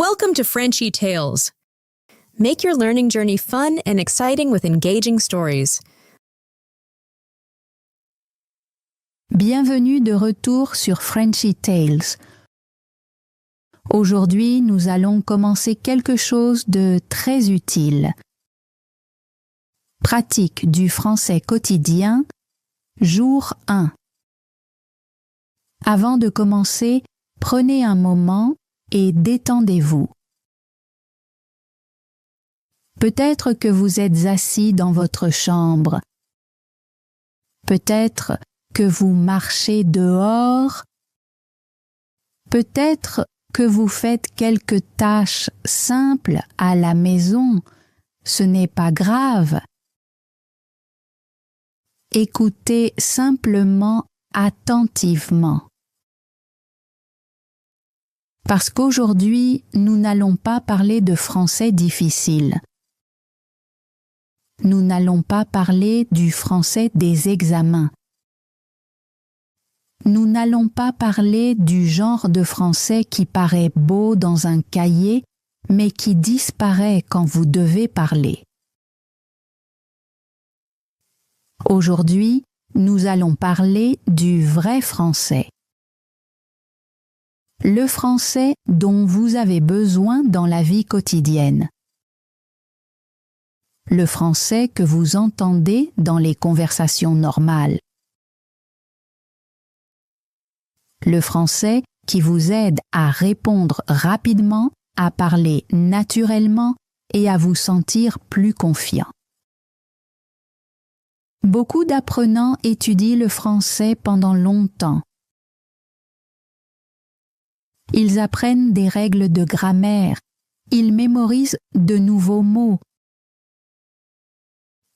Welcome to Frenchy Tales. Make your learning journey fun and exciting with engaging stories. Bienvenue de retour sur Frenchy Tales. Aujourd'hui, nous allons commencer quelque chose de très utile. Pratique du français quotidien, jour 1. Avant de commencer, prenez un moment et détendez-vous. Peut-être que vous êtes assis dans votre chambre. Peut-être que vous marchez dehors. Peut-être que vous faites quelques tâches simples à la maison. Ce n'est pas grave. Écoutez simplement attentivement. Parce qu'aujourd'hui, nous n'allons pas parler de français difficile. Nous n'allons pas parler du français des examens. Nous n'allons pas parler du genre de français qui paraît beau dans un cahier, mais qui disparaît quand vous devez parler. Aujourd'hui, nous allons parler du vrai français. Le français dont vous avez besoin dans la vie quotidienne. Le français que vous entendez dans les conversations normales. Le français qui vous aide à répondre rapidement, à parler naturellement et à vous sentir plus confiant. Beaucoup d'apprenants étudient le français pendant longtemps. Ils apprennent des règles de grammaire, ils mémorisent de nouveaux mots,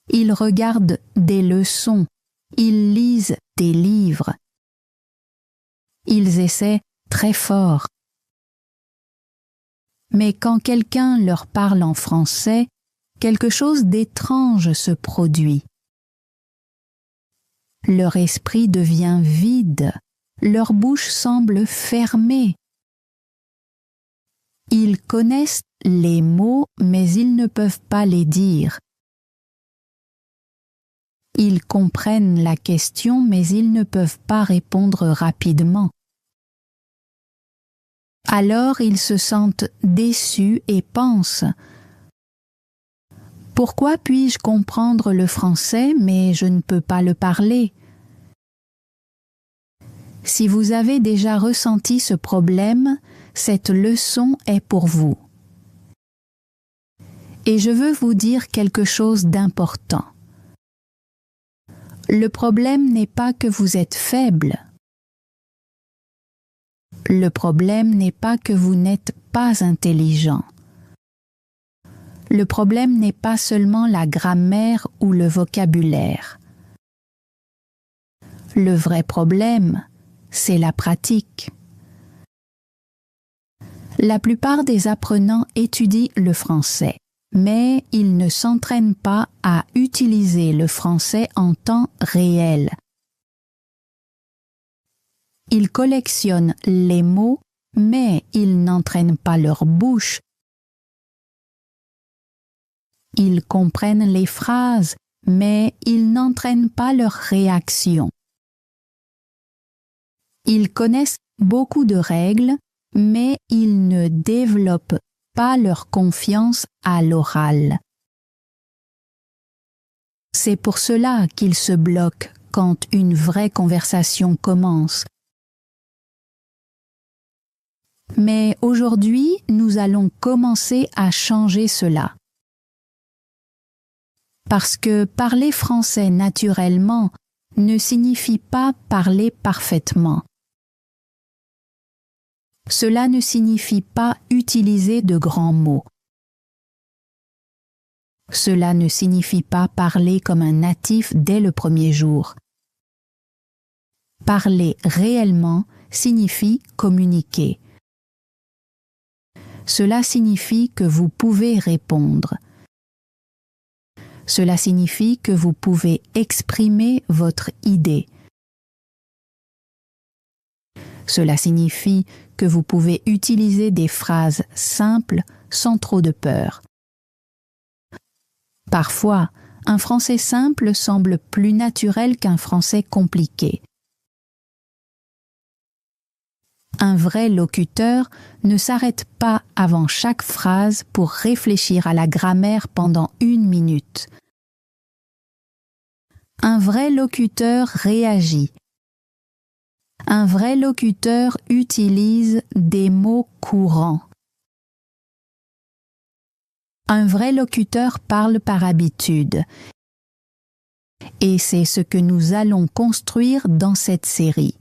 ils regardent des leçons, ils lisent des livres, ils essaient très fort. Mais quand quelqu'un leur parle en français, quelque chose d'étrange se produit. Leur esprit devient vide, leur bouche semble fermée. Ils connaissent les mots, mais ils ne peuvent pas les dire. Ils comprennent la question, mais ils ne peuvent pas répondre rapidement. Alors ils se sentent déçus et pensent « Pourquoi puis-je comprendre le français, mais je ne peux pas le parler ?» Si vous avez déjà ressenti ce problème, cette leçon est pour vous. Et je veux vous dire quelque chose d'important. Le problème n'est pas que vous êtes faible. Le problème n'est pas que vous n'êtes pas intelligent. Le problème n'est pas seulement la grammaire ou le vocabulaire. Le vrai problème, c'est la pratique. La plupart des apprenants étudient le français, mais ils ne s'entraînent pas à utiliser le français en temps réel. Ils collectionnent les mots, mais ils n'entraînent pas leur bouche. Ils comprennent les phrases, mais ils n'entraînent pas leur réaction. Ils connaissent beaucoup de règles, mais ils ne développent pas leur confiance à l'oral. C'est pour cela qu'ils se bloquent quand une vraie conversation commence. Mais aujourd'hui, nous allons commencer à changer cela. Parce que parler français naturellement ne signifie pas parler parfaitement. Cela ne signifie pas utiliser de grands mots. Cela ne signifie pas parler comme un natif dès le premier jour. Parler réellement signifie communiquer. Cela signifie que vous pouvez répondre. Cela signifie que vous pouvez exprimer votre idée. Cela signifie que vous pouvez utiliser des phrases simples sans trop de peur. Parfois, un français simple semble plus naturel qu'un français compliqué. Un vrai locuteur ne s'arrête pas avant chaque phrase pour réfléchir à la grammaire pendant 1 minute. Un vrai locuteur réagit. Un vrai locuteur utilise des mots courants. Un vrai locuteur parle par habitude. Et c'est ce que nous allons construire dans cette série.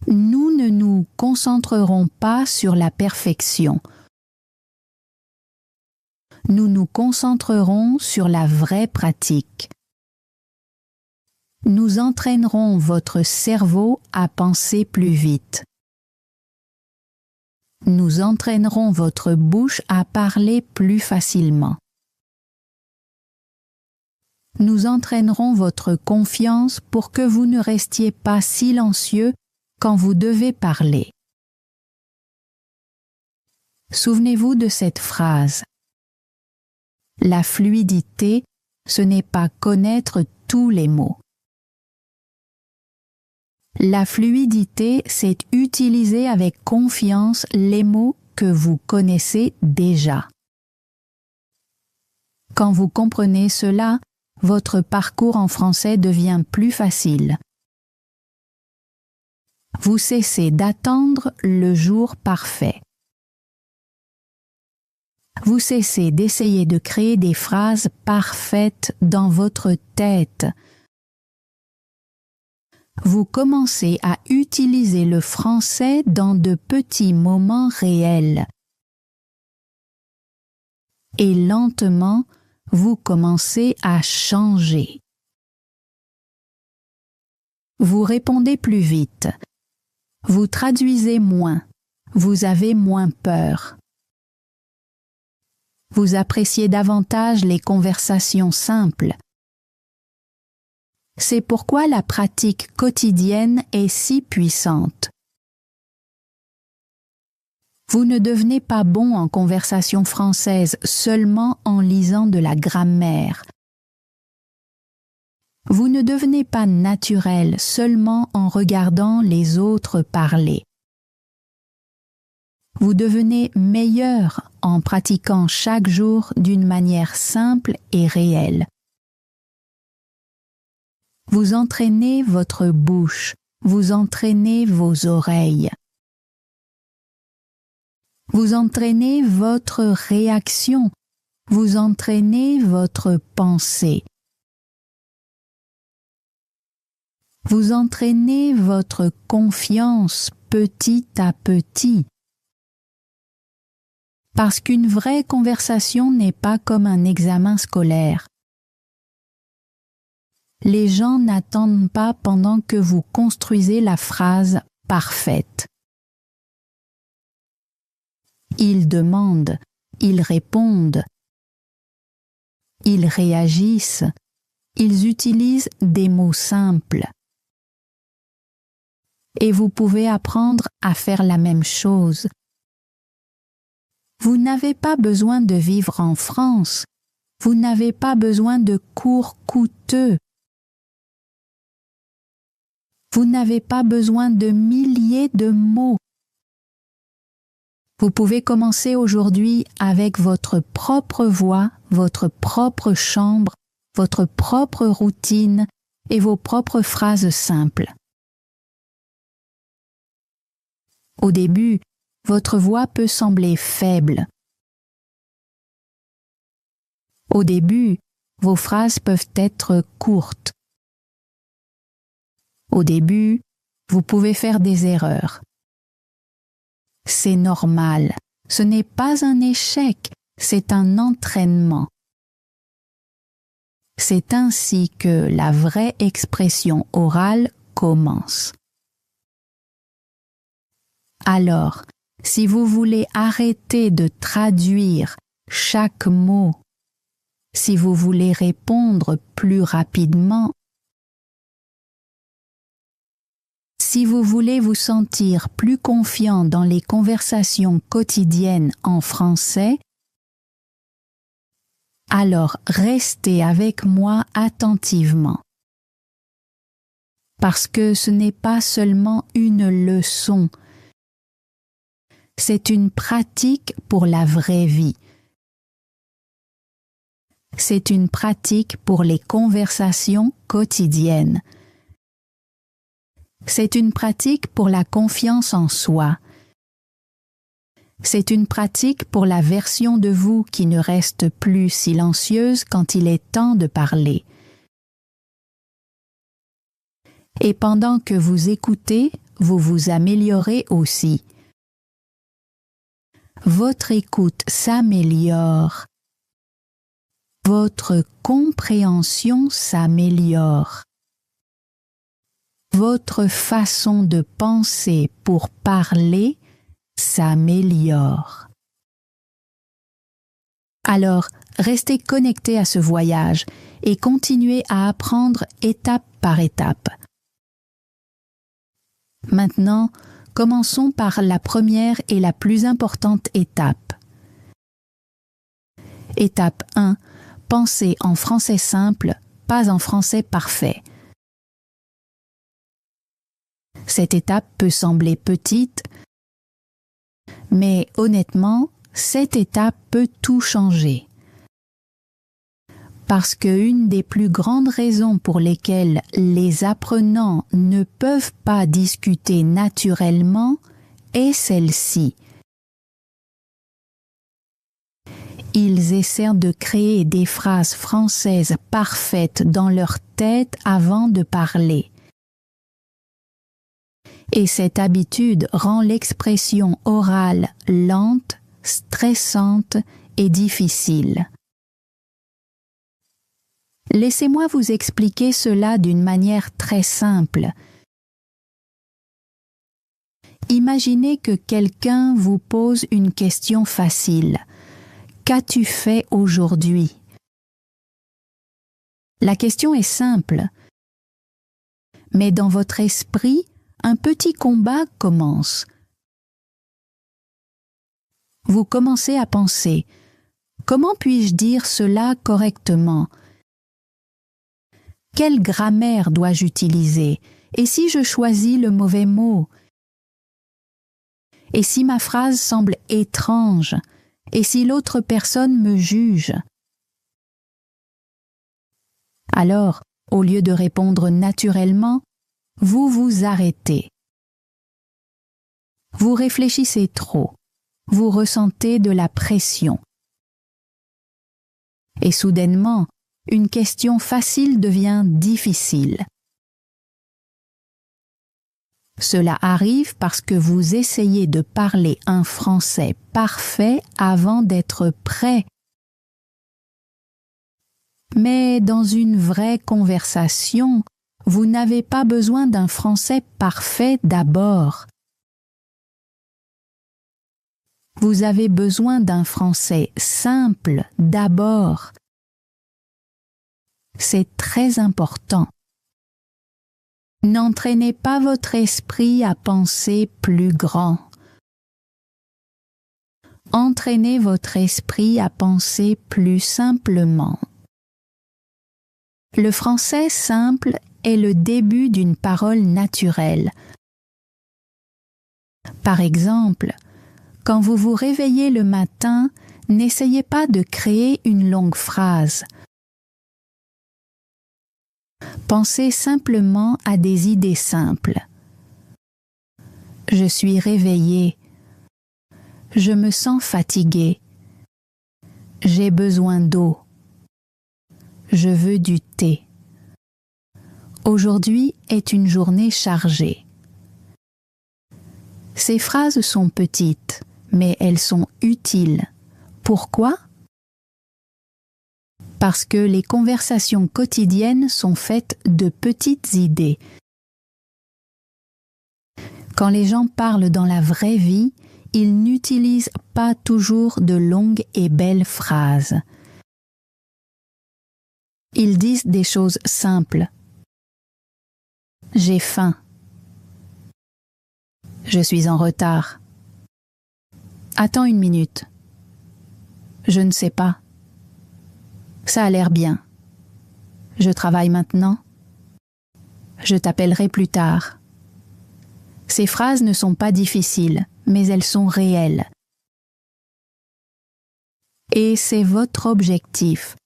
Nous ne nous concentrerons pas sur la perfection. Nous nous concentrerons sur la vraie pratique. Nous entraînerons votre cerveau à penser plus vite. Nous entraînerons votre bouche à parler plus facilement. Nous entraînerons votre confiance pour que vous ne restiez pas silencieux quand vous devez parler. Souvenez-vous de cette phrase. La fluidité, ce n'est pas connaître tous les mots. La fluidité, c'est utiliser avec confiance les mots que vous connaissez déjà. Quand vous comprenez cela, votre parcours en français devient plus facile. Vous cessez d'attendre le jour parfait. Vous cessez d'essayer de créer des phrases parfaites dans votre tête. Vous commencez à utiliser le français dans de petits moments réels. Et lentement, vous commencez à changer. Vous répondez plus vite. Vous traduisez moins. Vous avez moins peur. Vous appréciez davantage les conversations simples. C'est pourquoi la pratique quotidienne est si puissante. Vous ne devenez pas bon en conversation française seulement en lisant de la grammaire. Vous ne devenez pas naturel seulement en regardant les autres parler. Vous devenez meilleur en pratiquant chaque jour d'une manière simple et réelle. Vous entraînez votre bouche, vous entraînez vos oreilles. Vous entraînez votre réaction, vous entraînez votre pensée. Vous entraînez votre confiance petit à petit. Parce qu'une vraie conversation n'est pas comme un examen scolaire. Les gens n'attendent pas pendant que vous construisez la phrase parfaite. Ils demandent, ils répondent, ils réagissent, ils utilisent des mots simples. Et vous pouvez apprendre à faire la même chose. Vous n'avez pas besoin de vivre en France. Vous n'avez pas besoin de cours coûteux. Vous n'avez pas besoin de milliers de mots. Vous pouvez commencer aujourd'hui avec votre propre voix, votre propre chambre, votre propre routine et vos propres phrases simples. Au début, votre voix peut sembler faible. Au début, vos phrases peuvent être courtes. Au début, vous pouvez faire des erreurs. C'est normal, ce n'est pas un échec, c'est un entraînement. C'est ainsi que la vraie expression orale commence. Alors, si vous voulez arrêter de traduire chaque mot, si vous voulez répondre plus rapidement, Si vous voulez vous sentir plus confiant dans les conversations quotidiennes en français, alors restez avec moi attentivement. Parce que ce n'est pas seulement une leçon, c'est une pratique pour la vraie vie. C'est une pratique pour les conversations quotidiennes. C'est une pratique pour la confiance en soi. C'est une pratique pour la version de vous qui ne reste plus silencieuse quand il est temps de parler. Et pendant que vous écoutez, vous vous améliorez aussi. Votre écoute s'améliore. Votre compréhension s'améliore. Votre façon de penser pour parler s'améliore. Alors, restez connectés à ce voyage et continuez à apprendre étape par étape. Maintenant, commençons par la première et la plus importante étape. Étape 1. Pensez en français simple, pas en français parfait. Cette étape peut sembler petite, mais honnêtement, cette étape peut tout changer. Parce qu'une des plus grandes raisons pour lesquelles les apprenants ne peuvent pas discuter naturellement est celle-ci. Ils essaient de créer des phrases françaises parfaites dans leur tête avant de parler. Et cette habitude rend l'expression orale lente, stressante et difficile. Laissez-moi vous expliquer cela d'une manière très simple. Imaginez que quelqu'un vous pose une question facile. Qu'as-tu fait aujourd'hui? La question est simple, mais dans votre esprit, un petit combat commence. Vous commencez à penser « Comment puis-je dire cela correctement? Quelle grammaire dois-je utiliser? Et si je choisis le mauvais mot? Et si ma phrase semble étrange? Et si l'autre personne me juge? » Alors, au lieu de répondre naturellement, vous vous arrêtez. Vous réfléchissez trop. Vous ressentez de la pression. Et soudainement, une question facile devient difficile. Cela arrive parce que vous essayez de parler un français parfait avant d'être prêt. Mais dans une vraie conversation, vous n'avez pas besoin d'un français parfait d'abord. Vous avez besoin d'un français simple d'abord. C'est très important. N'entraînez pas votre esprit à penser plus grand. Entraînez votre esprit à penser plus simplement. Le français simple est le début d'une parole naturelle. Par exemple, quand vous vous réveillez le matin, n'essayez pas de créer une longue phrase. Pensez simplement à des idées simples. Je suis réveillé. Je me sens fatigué. J'ai besoin d'eau. Je veux du thé. Aujourd'hui est une journée chargée. Ces phrases sont petites, mais elles sont utiles. Pourquoi? Parce que les conversations quotidiennes sont faites de petites idées. Quand les gens parlent dans la vraie vie, ils n'utilisent pas toujours de longues et belles phrases. Ils disent des choses simples. J'ai faim. Je suis en retard. Attends une minute. Je ne sais pas. Ça a l'air bien. Je travaille maintenant. Je t'appellerai plus tard. Ces phrases ne sont pas difficiles, mais elles sont réelles. Et c'est votre objectif.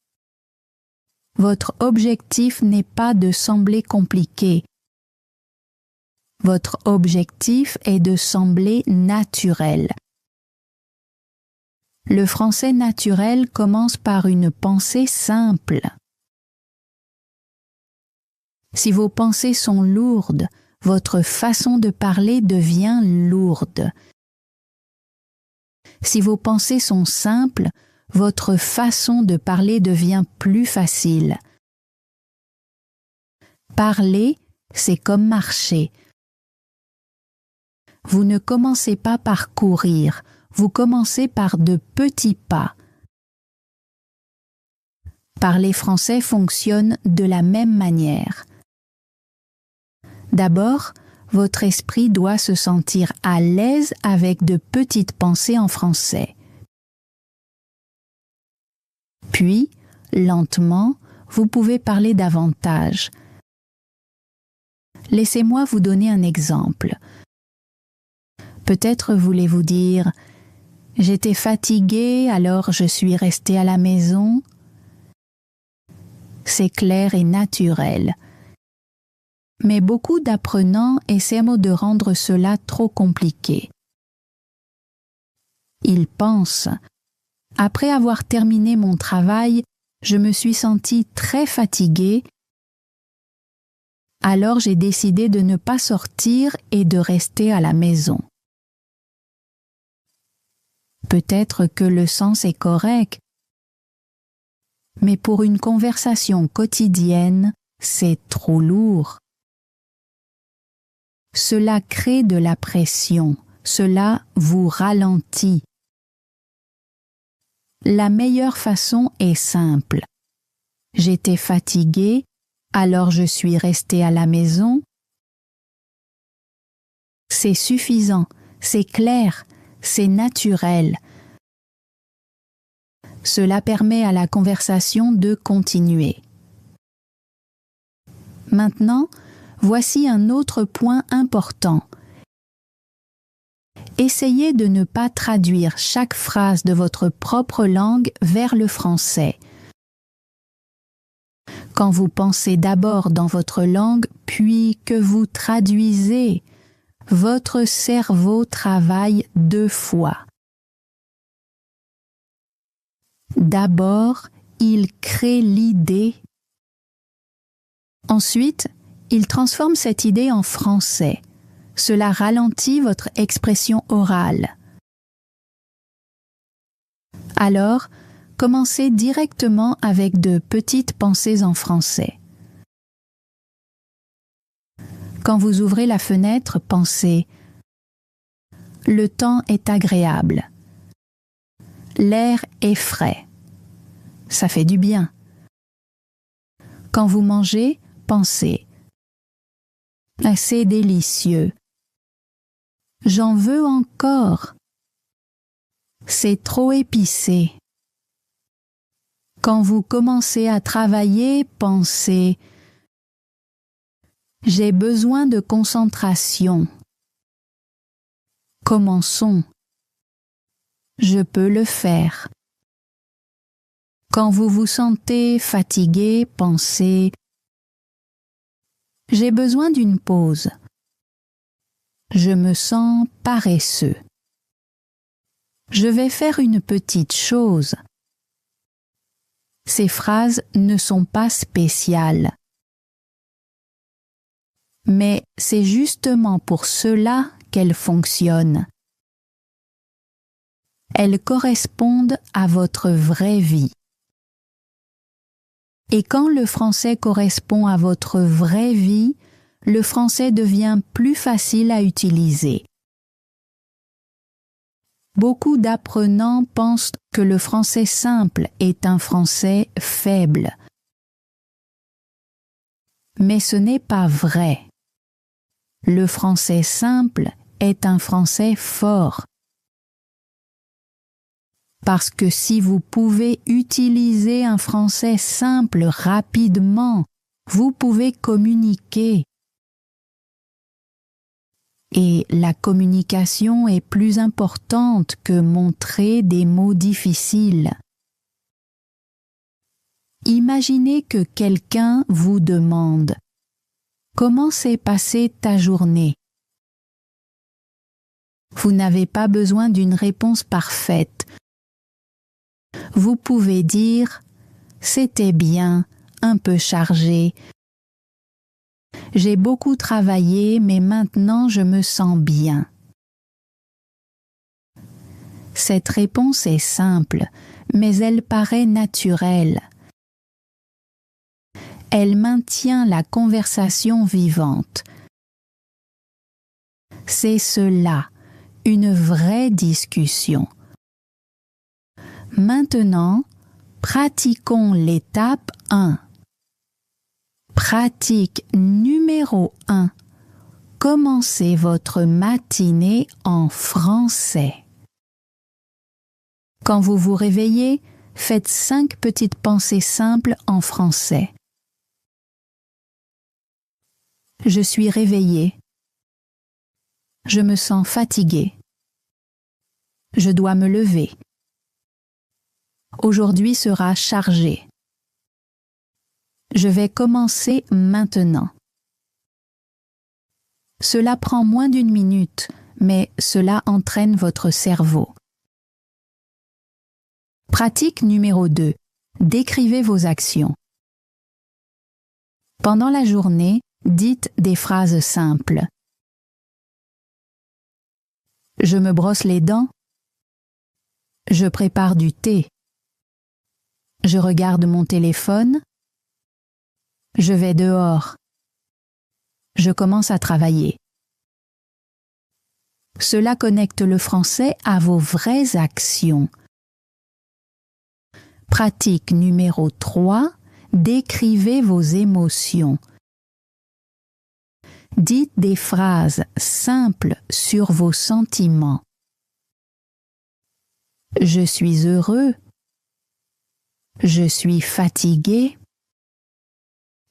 Votre objectif n'est pas de sembler compliqué. Votre objectif est de sembler naturel. Le français naturel commence par une pensée simple. Si vos pensées sont lourdes, votre façon de parler devient lourde. Si vos pensées sont simples, votre façon de parler devient plus facile. Parler, c'est comme marcher. Vous ne commencez pas par courir, vous commencez par de petits pas. Parler français fonctionne de la même manière. D'abord, votre esprit doit se sentir à l'aise avec de petites pensées en français. Puis, lentement, vous pouvez parler davantage. Laissez-moi vous donner un exemple. Peut-être voulez-vous dire « J'étais fatiguée, alors je suis restée à la maison ». C'est clair et naturel. Mais beaucoup d'apprenants essaient de rendre cela trop compliqué. Ils pensent « Après avoir terminé mon travail, je me suis sentie très fatiguée, alors j'ai décidé de ne pas sortir et de rester à la maison. » Peut-être que le sens est correct, mais pour une conversation quotidienne, c'est trop lourd. Cela crée de la pression, cela vous ralentit. La meilleure façon est simple. J'étais fatiguée, alors je suis restée à la maison. C'est suffisant, c'est clair, c'est naturel. Cela permet à la conversation de continuer. Maintenant, voici un autre point important. Essayez de ne pas traduire chaque phrase de votre propre langue vers le français. Quand vous pensez d'abord dans votre langue, puis que vous traduisez, votre cerveau travaille 2 fois. D'abord, il crée l'idée. Ensuite, il transforme cette idée en français. Cela ralentit votre expression orale. Alors, commencez directement avec de petites pensées en français. Quand vous ouvrez la fenêtre, pensez « Le temps est agréable. L'air est frais. Ça fait du bien. » Quand vous mangez, pensez « C'est délicieux. J'en veux encore. C'est trop épicé. » Quand vous commencez à travailler, pensez « J'ai besoin de concentration. Commençons. Je peux le faire. » Quand vous vous sentez fatigué, pensez « J'ai besoin d'une pause. Je me sens paresseux. Je vais faire une petite chose. » Ces phrases ne sont pas spéciales. Mais c'est justement pour cela qu'elles fonctionnent. Elles correspondent à votre vraie vie. Et quand le français correspond à votre vraie vie, le français devient plus facile à utiliser. Beaucoup d'apprenants pensent que le français simple est un français faible. Mais ce n'est pas vrai. Le français simple est un français fort. Parce que si vous pouvez utiliser un français simple rapidement, vous pouvez communiquer. Et la communication est plus importante que montrer des mots difficiles. Imaginez que quelqu'un vous demande « Comment s'est passée ta journée ?» Vous n'avez pas besoin d'une réponse parfaite. Vous pouvez dire « C'était bien, un peu chargé. J'ai beaucoup travaillé, mais maintenant je me sens bien. » Cette réponse est simple, mais elle paraît naturelle. Elle maintient la conversation vivante. C'est cela, une vraie discussion. Maintenant, pratiquons l'étape 1. Pratique numéro 1. Commencez votre matinée en français. Quand vous vous réveillez, faites 5 petites pensées simples en français. Je suis réveillé. Je me sens fatigué. Je dois me lever. Aujourd'hui sera chargé. Je vais commencer maintenant. Cela prend moins d'1 minute, mais cela entraîne votre cerveau. Pratique numéro 2. Décrivez vos actions. Pendant la journée, dites des phrases simples. Je me brosse les dents. Je prépare du thé. Je regarde mon téléphone. Je vais dehors. Je commence à travailler. Cela connecte le français à vos vraies actions. Pratique numéro 3. Décrivez vos émotions. Dites des phrases simples sur vos sentiments. Je suis heureux. Je suis fatigué.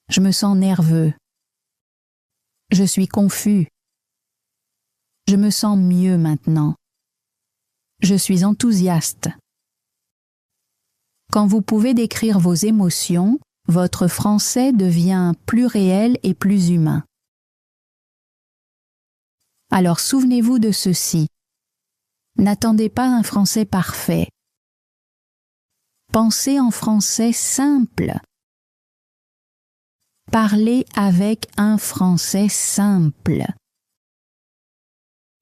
Je me sens nerveux. Je suis confus. Je me sens mieux maintenant. Je suis enthousiaste. Quand vous pouvez décrire vos émotions, votre français devient plus réel et plus humain. Alors souvenez-vous de ceci. N'attendez pas un français parfait. Pensez en français simple. Parlez avec un français simple.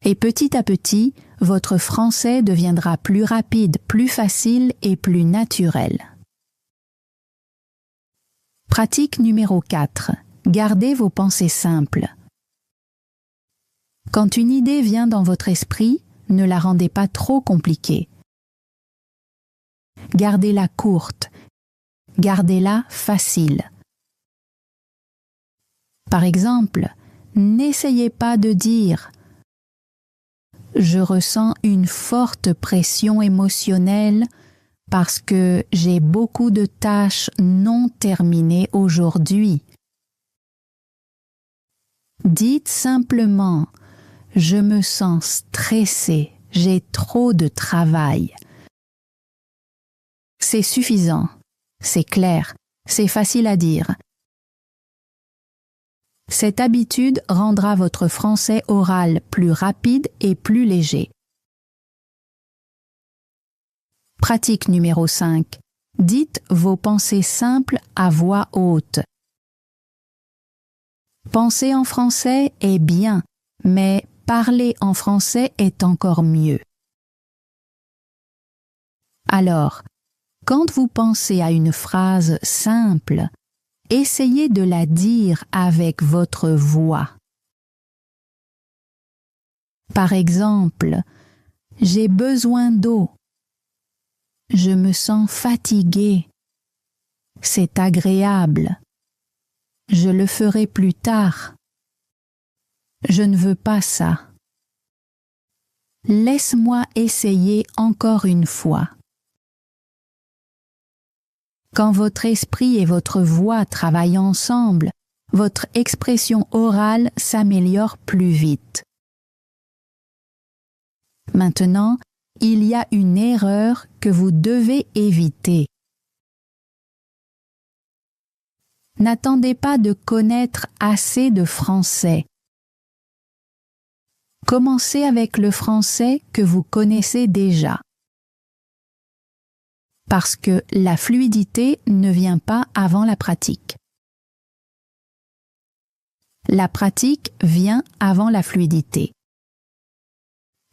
Et petit à petit, votre français deviendra plus rapide, plus facile et plus naturel. Pratique numéro 4. Gardez vos pensées simples. Quand une idée vient dans votre esprit, ne la rendez pas trop compliquée. Gardez-la courte. Gardez-la facile. Par exemple, n'essayez pas de dire « Je ressens une forte pression émotionnelle parce que j'ai beaucoup de tâches non terminées aujourd'hui. » Dites simplement « Je me sens stressé, j'ai trop de travail. » C'est suffisant, c'est clair, c'est facile à dire. Cette habitude rendra votre français oral plus rapide et plus léger. Pratique numéro 5. Dites vos pensées simples à voix haute. Penser en français est bien, mais parler en français est encore mieux. Alors, quand vous pensez à une phrase simple, essayez de la dire avec votre voix. Par exemple, « J'ai besoin d'eau. Je me sens fatigué. C'est agréable. Je le ferai plus tard. Je ne veux pas ça. » Laisse-moi essayer encore une fois. Quand votre esprit et votre voix travaillent ensemble, votre expression orale s'améliore plus vite. Maintenant, il y a une erreur que vous devez éviter. N'attendez pas de connaître assez de français. Commencez avec le français que vous connaissez déjà. Parce que la fluidité ne vient pas avant la pratique. La pratique vient avant la fluidité.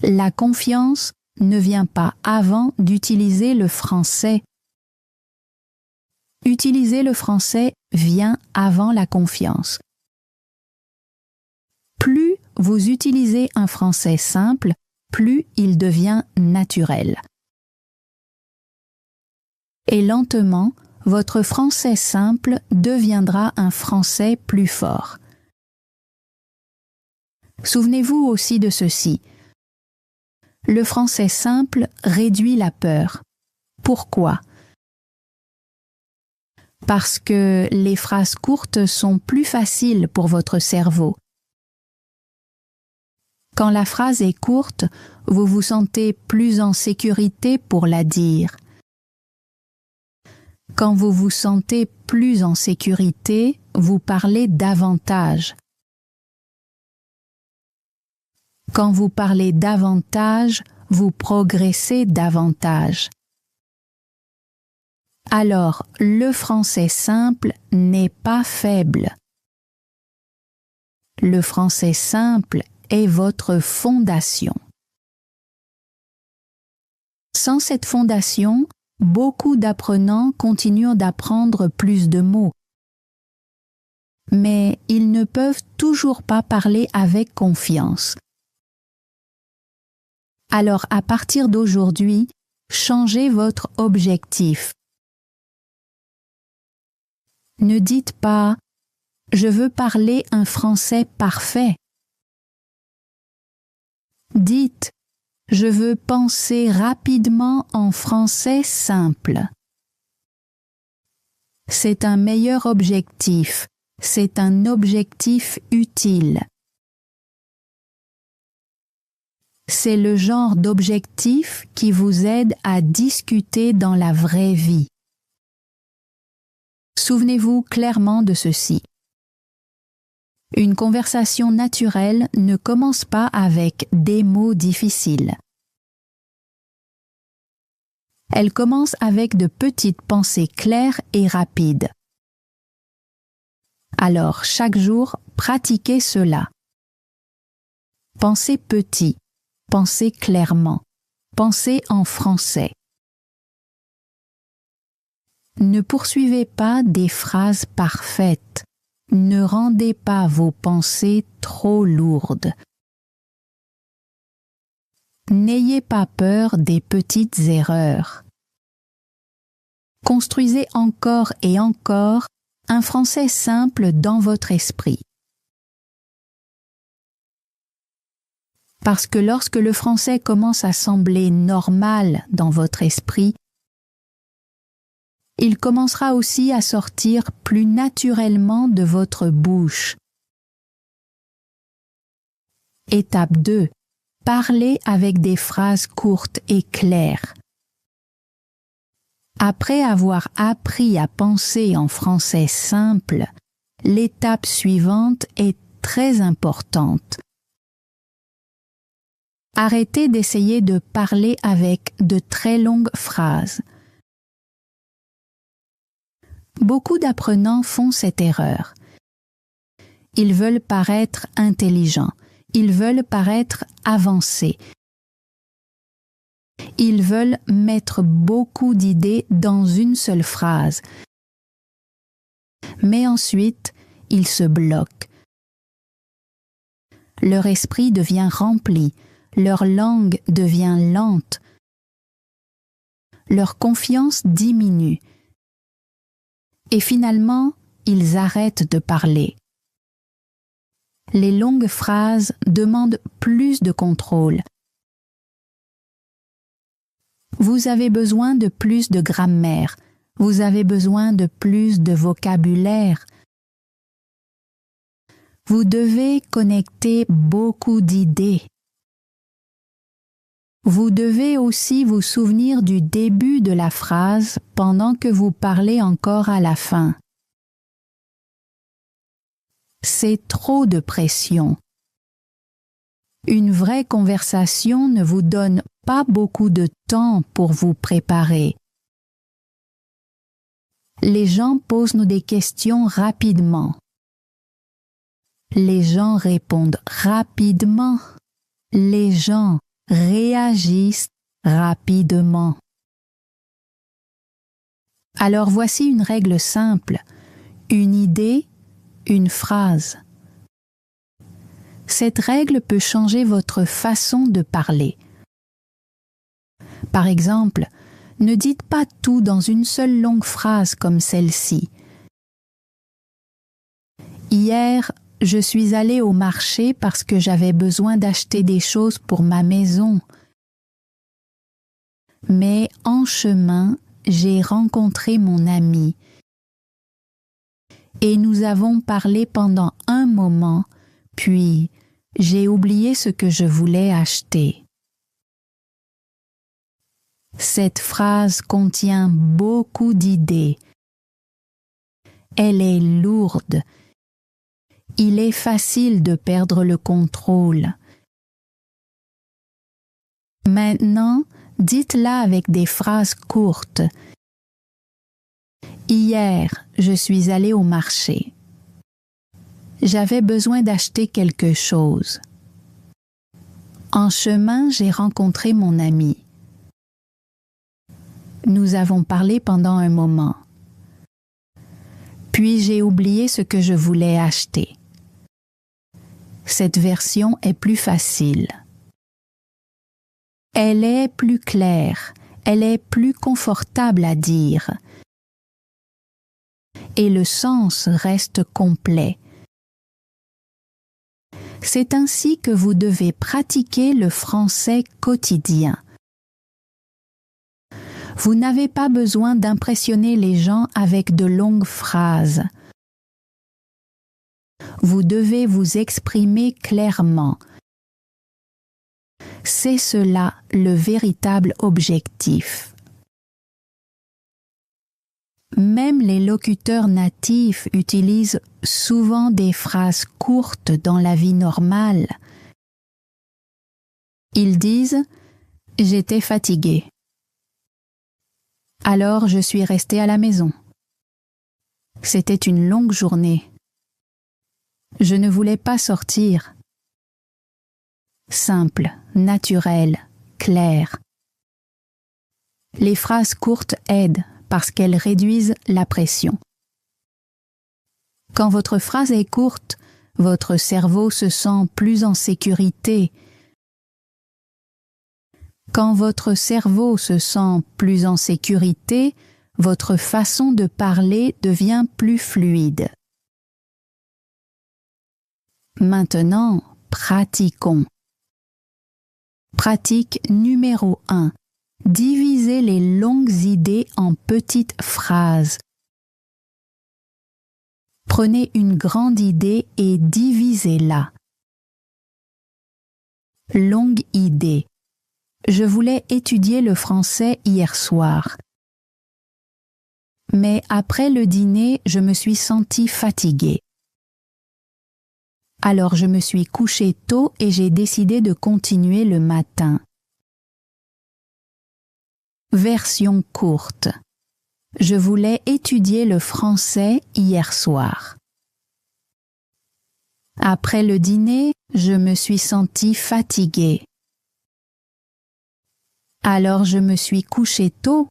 La confiance ne vient pas avant d'utiliser le français. Utiliser le français vient avant la confiance. Plus vous utilisez un français simple, plus il devient naturel. Et lentement, votre français simple deviendra un français plus fort. Souvenez-vous aussi de ceci. Le français simple réduit la peur. Pourquoi ? Parce que les phrases courtes sont plus faciles pour votre cerveau. Quand la phrase est courte, vous vous sentez plus en sécurité pour la dire. Quand vous vous sentez plus en sécurité, vous parlez davantage. Quand vous parlez davantage, vous progressez davantage. Alors, le français simple n'est pas faible. Le français simple est votre fondation. Sans cette fondation, beaucoup d'apprenants continuent d'apprendre plus de mots. Mais ils ne peuvent toujours pas parler avec confiance. Alors, à partir d'aujourd'hui, changez votre objectif. Ne dites pas « Je veux parler un français parfait ». Dites « Je veux penser rapidement en français simple ». C'est un meilleur objectif, c'est un objectif utile. C'est le genre d'objectif qui vous aide à discuter dans la vraie vie. Souvenez-vous clairement de ceci. Une conversation naturelle ne commence pas avec des mots difficiles. Elle commence avec de petites pensées claires et rapides. Alors, chaque jour, pratiquez cela. Pensez petit. Pensez clairement. Pensez en français. Ne poursuivez pas des phrases parfaites. Ne rendez pas vos pensées trop lourdes. N'ayez pas peur des petites erreurs. Construisez encore et encore un français simple dans votre esprit. Parce que lorsque le français commence à sembler normal dans votre esprit, il commencera aussi à sortir plus naturellement de votre bouche. Étape 2. Parlez avec des phrases courtes et claires. Après avoir appris à penser en français simple, l'étape suivante est très importante. Arrêtez d'essayer de parler avec de très longues phrases. Beaucoup d'apprenants font cette erreur. Ils veulent paraître intelligents, ils veulent paraître avancés. Ils veulent mettre beaucoup d'idées dans une seule phrase. Mais ensuite, ils se bloquent. Leur esprit devient rempli, leur langue devient lente, leur confiance diminue. Et finalement, ils arrêtent de parler. Les longues phrases demandent plus de contrôle. Vous avez besoin de plus de grammaire. Vous avez besoin de plus de vocabulaire. Vous devez connecter beaucoup d'idées. Vous devez aussi vous souvenir du début de la phrase pendant que vous parlez encore à la fin. C'est trop de pression. Une vraie conversation ne vous donne pas beaucoup de temps pour vous préparer. Les gens posent nous des questions rapidement. Les gens répondent rapidement. Les gens réagissent rapidement. Alors voici une règle simple, une idée, une phrase. Cette règle peut changer votre façon de parler. Par exemple, ne dites pas tout dans une seule longue phrase comme celle-ci. Hier, je suis allée au marché parce que j'avais besoin d'acheter des choses pour ma maison. Mais en chemin, j'ai rencontré mon ami. Et nous avons parlé pendant un moment, puis j'ai oublié ce que je voulais acheter. Cette phrase contient beaucoup d'idées. Elle est lourde. Il est facile de perdre le contrôle. Maintenant, dites-la avec des phrases courtes. Hier, je suis allée au marché. J'avais besoin d'acheter quelque chose. En chemin, j'ai rencontré mon ami. Nous avons parlé pendant un moment. Puis j'ai oublié ce que je voulais acheter. Cette version est plus facile. Elle est plus claire, elle est plus confortable à dire. Et le sens reste complet. C'est ainsi que vous devez pratiquer le français quotidien. Vous n'avez pas besoin d'impressionner les gens avec de longues phrases. Vous devez vous exprimer clairement. C'est cela le véritable objectif. Même les locuteurs natifs utilisent souvent des phrases courtes dans la vie normale. Ils disent « J'étais fatigué. Alors je suis resté à la maison. C'était une longue journée. Je ne voulais pas sortir. » Simple, naturel, clair. Les phrases courtes aident parce qu'elles réduisent la pression. Quand votre phrase est courte, votre cerveau se sent plus en sécurité. Quand votre cerveau se sent plus en sécurité, votre façon de parler devient plus fluide. Maintenant, pratiquons. Pratique numéro 1. Divisez les longues idées en petites phrases. Prenez une grande idée et divisez-la. Longue idée. Je voulais étudier le français hier soir. Mais après le dîner, je me suis sentie fatiguée. Alors je me suis couchée tôt et j'ai décidé de continuer le matin. Version courte. Je voulais étudier le français hier soir. Après le dîner, je me suis sentie fatiguée. Alors je me suis couchée tôt.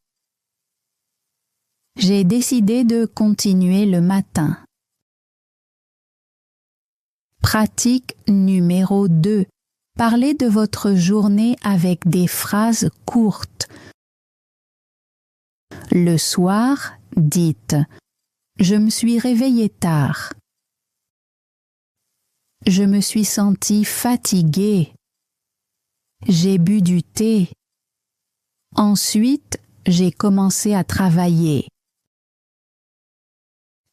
J'ai décidé de continuer le matin. Pratique numéro 2. Parlez de votre journée avec des phrases courtes. Le soir, dites « Je me suis réveillée tard. Je me suis sentie fatiguée. J'ai bu du thé. Ensuite, j'ai commencé à travailler.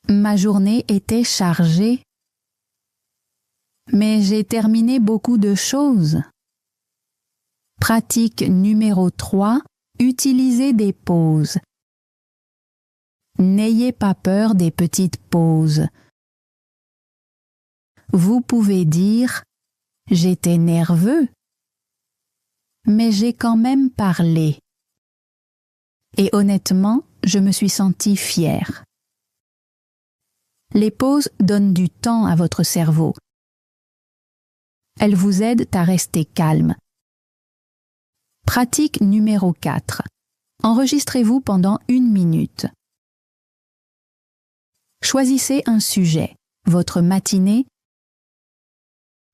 Ma journée était chargée, mais j'ai terminé beaucoup de choses. Pratique numéro 3. Utilisez des pauses. N'ayez pas peur des petites pauses. Vous pouvez dire « J'étais nerveux, mais j'ai quand même parlé. Et honnêtement, je me suis senti fière. » Les pauses donnent du temps à votre cerveau. Elles vous aident à rester calme. Pratique numéro 4. Enregistrez-vous pendant 1 minute. Choisissez un sujet, votre matinée,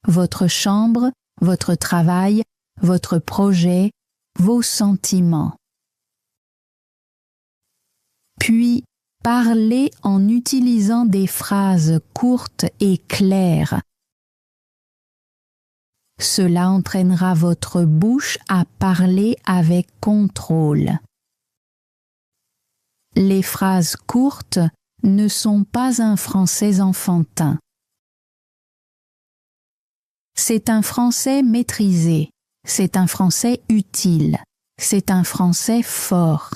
votre chambre, votre travail, votre projet, vos sentiments. Puis, parlez en utilisant des phrases courtes et claires. Cela entraînera votre bouche à parler avec contrôle. Les phrases courtes ne sont pas un français enfantin. C'est un français maîtrisé, c'est un français utile, c'est un français fort.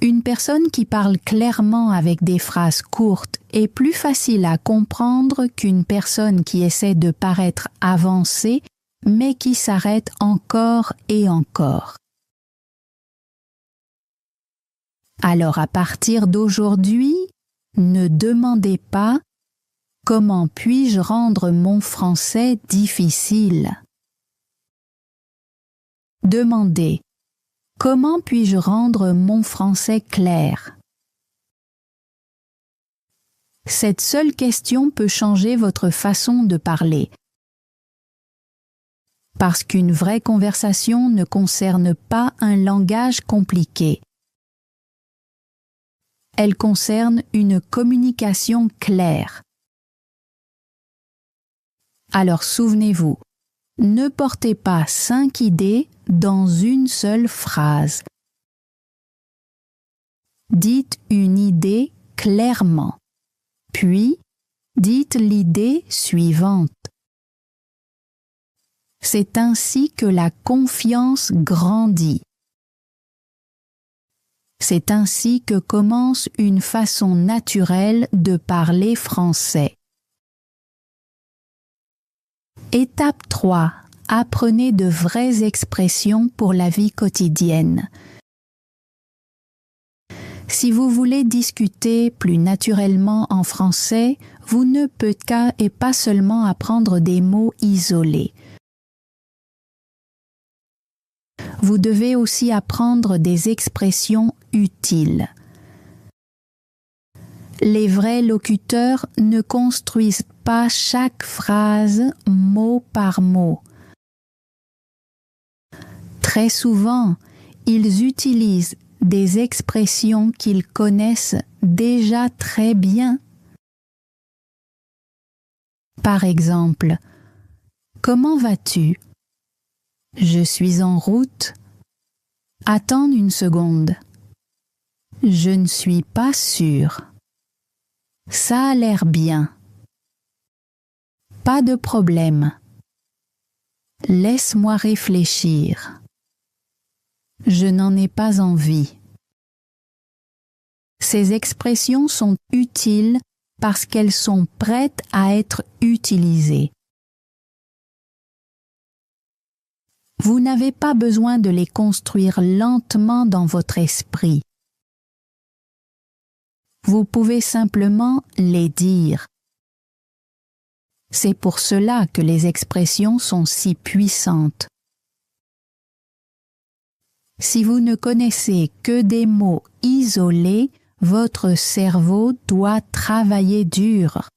Une personne qui parle clairement avec des phrases courtes est plus facile à comprendre qu'une personne qui essaie de paraître avancée, mais qui s'arrête encore et encore. Alors à partir d'aujourd'hui, ne demandez pas « Comment puis-je rendre mon français difficile ?» Demandez « Comment puis-je rendre mon français clair ?» Cette seule question peut changer votre façon de parler. Parce qu'une vraie conversation ne concerne pas un langage compliqué. Elle concerne une communication claire. Alors souvenez-vous, ne portez pas 5 idées dans une seule phrase. Dites une idée clairement, puis dites l'idée suivante. C'est ainsi que la confiance grandit. C'est ainsi que commence une façon naturelle de parler français. Étape 3. Apprenez de vraies expressions pour la vie quotidienne. Si vous voulez discuter plus naturellement en français, vous ne pouvez qu'à et pas seulement apprendre des mots isolés. Vous devez aussi apprendre des expressions utiles. Les vrais locuteurs ne construisent pas chaque phrase mot par mot. Très souvent, ils utilisent des expressions qu'ils connaissent déjà très bien. Par exemple, « Comment vas-tu ? Je suis en route. Attends une seconde. Je ne suis pas sûre. Ça a l'air bien. Pas de problème. Laisse-moi réfléchir. Je n'en ai pas envie. » Ces expressions sont utiles parce qu'elles sont prêtes à être utilisées. Vous n'avez pas besoin de les construire lentement dans votre esprit. Vous pouvez simplement les dire. C'est pour cela que les expressions sont si puissantes. Si vous ne connaissez que des mots isolés, votre cerveau doit travailler dur.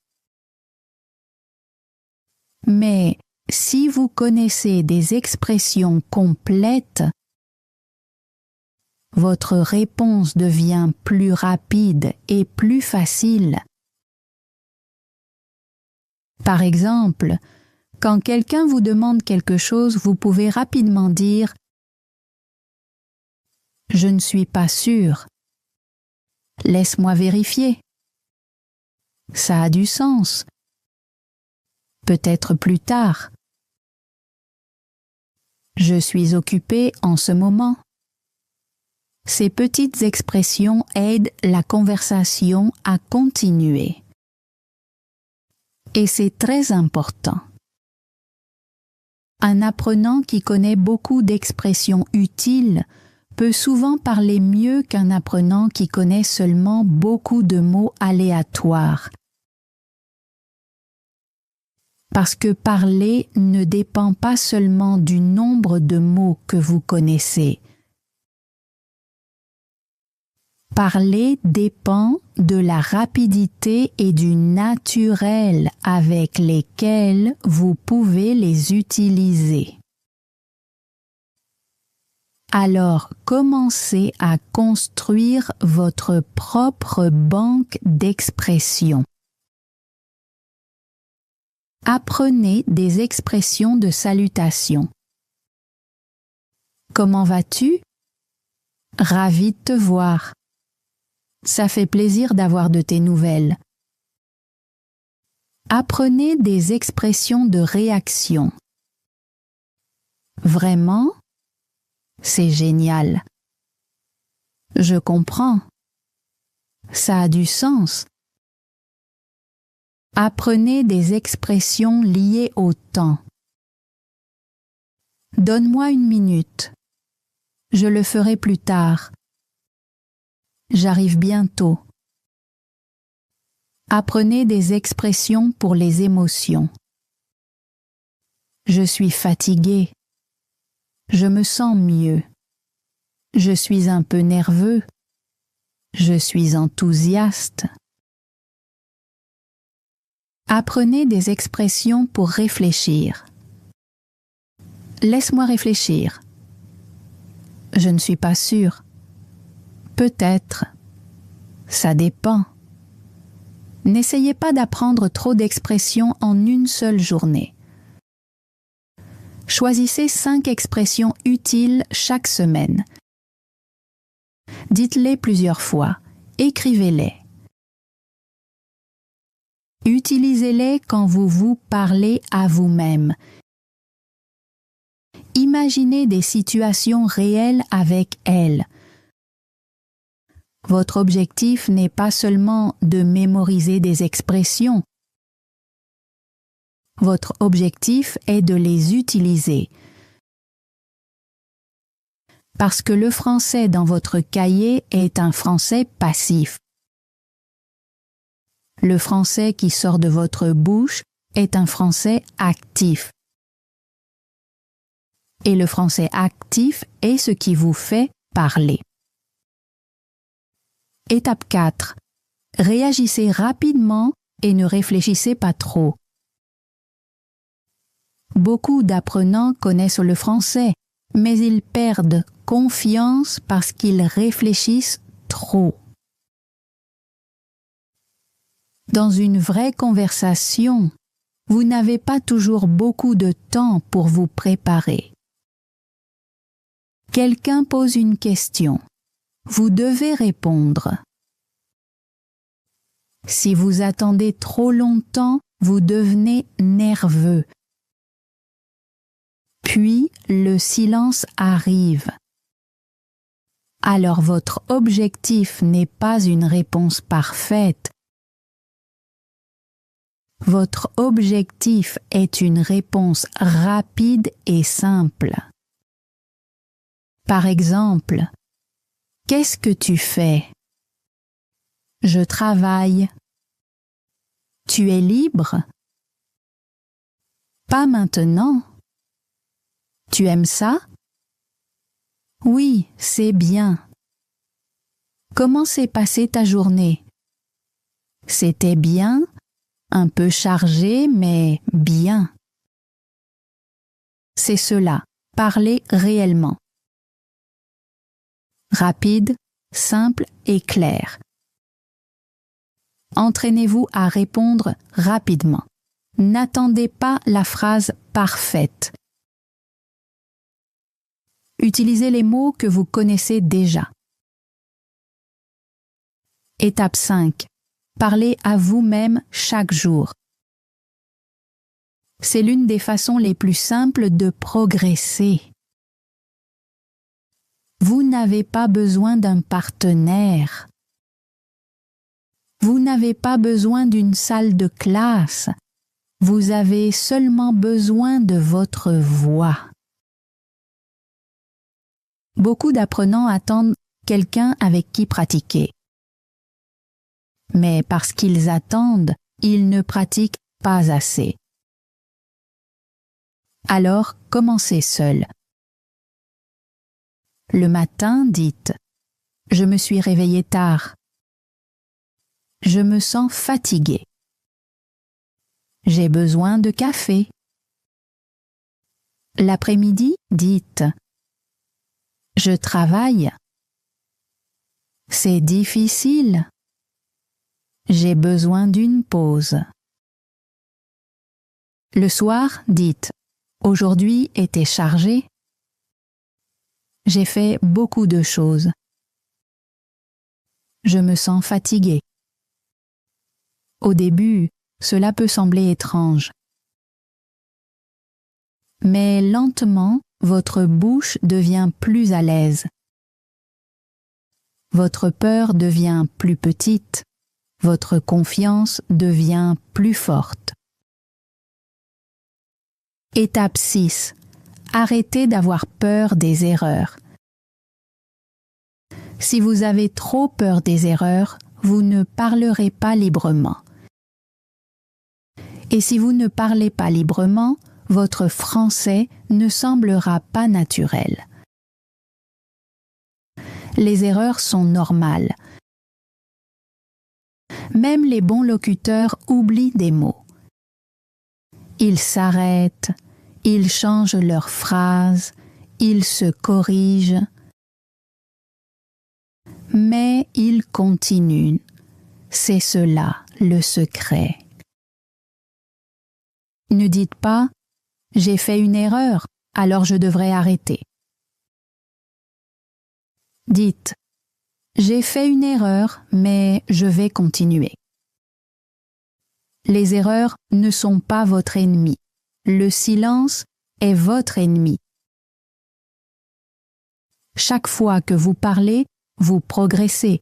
Mais si vous connaissez des expressions complètes, votre réponse devient plus rapide et plus facile. Par exemple, quand quelqu'un vous demande quelque chose, vous pouvez rapidement dire Je ne suis pas sûre. Laisse-moi vérifier. Ça a du sens. Peut-être plus tard. Je suis occupée en ce moment. Ces petites expressions aident la conversation à continuer. Et c'est très important. Un apprenant qui connaît beaucoup d'expressions utiles peut souvent parler mieux qu'un apprenant qui connaît seulement beaucoup de mots aléatoires. Parce que parler ne dépend pas seulement du nombre de mots que vous connaissez. Parler dépend de la rapidité et du naturel avec lesquels vous pouvez les utiliser. Alors, commencez à construire votre propre banque d'expressions. Apprenez des expressions de salutation. Comment vas-tu? Ravi de te voir. Ça fait plaisir d'avoir de tes nouvelles. Apprenez des expressions de réaction. Vraiment? C'est génial. Je comprends. Ça a du sens. Apprenez des expressions liées au temps. Donne-moi 1 minute. Je le ferai plus tard. J'arrive bientôt. Apprenez des expressions pour les émotions. Je suis fatigué. Je me sens mieux. Je suis un peu nerveux. Je suis enthousiaste. Apprenez des expressions pour réfléchir. Laisse-moi réfléchir. Je ne suis pas sûre. Peut-être. Ça dépend. N'essayez pas d'apprendre trop d'expressions en une seule journée. Choisissez 5 expressions utiles chaque semaine. Dites-les plusieurs fois. Écrivez-les. Utilisez-les quand vous vous parlez à vous-même. Imaginez des situations réelles avec elles. Votre objectif n'est pas seulement de mémoriser des expressions. Votre objectif est de les utiliser. Parce que le français dans votre cahier est un français passif. Le français qui sort de votre bouche est un français actif. Et le français actif est ce qui vous fait parler. Étape 4. Réagissez rapidement et ne réfléchissez pas trop. Beaucoup d'apprenants connaissent le français, mais ils perdent confiance parce qu'ils réfléchissent trop. Dans une vraie conversation, vous n'avez pas toujours beaucoup de temps pour vous préparer. Quelqu'un pose une question. Vous devez répondre. Si vous attendez trop longtemps, vous devenez nerveux. Puis le silence arrive. Alors votre objectif n'est pas une réponse parfaite. Votre objectif est une réponse rapide et simple. Par exemple, qu'est-ce que tu fais? Je travaille. Tu es libre? Pas maintenant. Tu aimes ça? Oui, c'est bien. Comment s'est passée ta journée? C'était bien, un peu chargé, mais bien. C'est cela, parler réellement. Rapide, simple et clair. Entraînez-vous à répondre rapidement. N'attendez pas la phrase parfaite. Utilisez les mots que vous connaissez déjà. Étape 5. Parlez à vous-même chaque jour. C'est l'une des façons les plus simples de progresser. Vous n'avez pas besoin d'un partenaire. Vous n'avez pas besoin d'une salle de classe. Vous avez seulement besoin de votre voix. Beaucoup d'apprenants attendent quelqu'un avec qui pratiquer. Mais parce qu'ils attendent, ils ne pratiquent pas assez. Alors, commencez seul. Le matin, dites « Je me suis réveillé tard. Je me sens fatigué. J'ai besoin de café. » L'après-midi, dites « Je travaille. C'est difficile. J'ai besoin d'une pause. » Le soir, dites « Aujourd'hui était chargé. J'ai fait beaucoup de choses. Je me sens fatigué. » Au début, cela peut sembler étrange. Mais lentement, votre bouche devient plus à l'aise. Votre peur devient plus petite. Votre confiance devient plus forte. Étape 6. Arrêtez d'avoir peur des erreurs. Si vous avez trop peur des erreurs, vous ne parlerez pas librement. Et si vous ne parlez pas librement, votre français ne semblera pas naturel. Les erreurs sont normales. Même les bons locuteurs oublient des mots. Ils s'arrêtent, ils changent leurs phrases, ils se corrigent. Mais ils continuent. C'est cela le secret. Ne dites pas « J'ai fait une erreur, alors je devrais arrêter ». Dites « J'ai fait une erreur, mais je vais continuer ». Les erreurs ne sont pas votre ennemi. Le silence est votre ennemi. Chaque fois que vous parlez, vous progressez.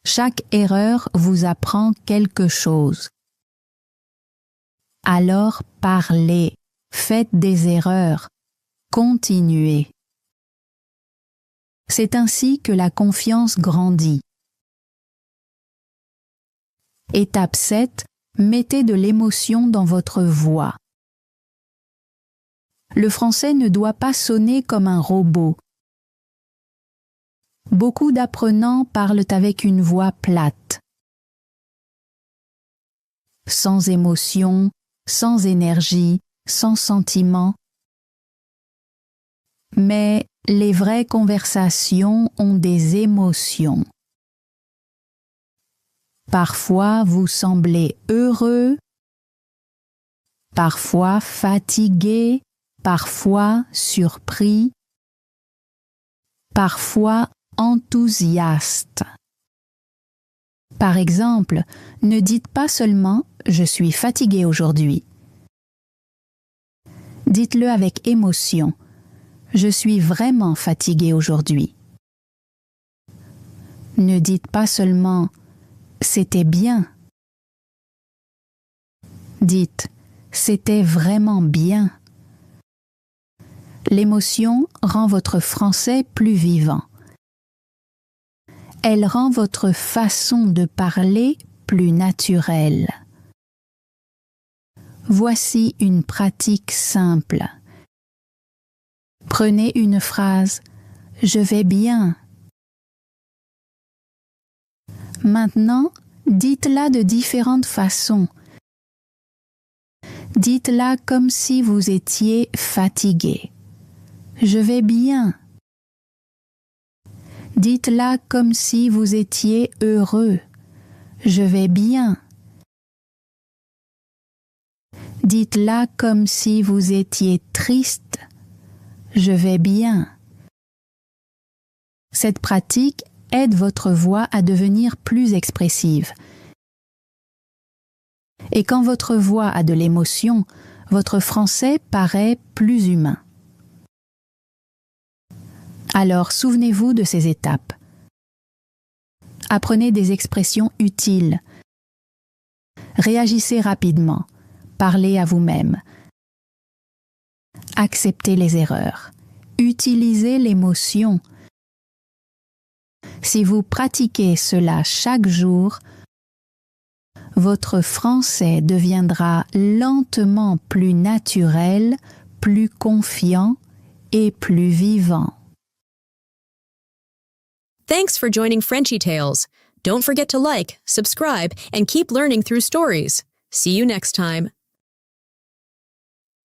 Chaque erreur vous apprend quelque chose. Alors parlez, faites des erreurs, continuez. C'est ainsi que la confiance grandit. Étape 7. Mettez de l'émotion dans votre voix. Le français ne doit pas sonner comme un robot. Beaucoup d'apprenants parlent avec une voix plate, sans émotion, sans énergie, sans sentiment. Mais les vraies conversations ont des émotions. Parfois, vous semblez heureux, parfois fatigué, parfois surpris, parfois enthousiaste. Par exemple, ne dites pas seulement « je suis fatigué aujourd'hui ». Dites-le avec émotion « je suis vraiment fatigué aujourd'hui ». Ne dites pas seulement « c'était bien ». Dites « c'était vraiment bien ». L'émotion rend votre français plus vivant. Elle rend votre façon de parler plus naturelle. Voici une pratique simple. Prenez une phrase « Je vais bien ». Maintenant, dites-la de différentes façons. Dites-la comme si vous étiez fatigué. Je vais bien. Dites-la comme si vous étiez heureux. Je vais bien. Dites-la comme si vous étiez triste. Je vais bien. Cette pratique aide votre voix à devenir plus expressive. Et quand votre voix a de l'émotion, votre français paraît plus humain. Alors, souvenez-vous de ces étapes. Apprenez des expressions utiles. Réagissez rapidement. Parlez à vous-même. Acceptez les erreurs. Utilisez l'émotion. Si vous pratiquez cela chaque jour, votre français deviendra lentement plus naturel, plus confiant et plus vivant. Thanks for joining Frenchy Tales. Don't forget to like, subscribe, and keep learning through stories. See you next time.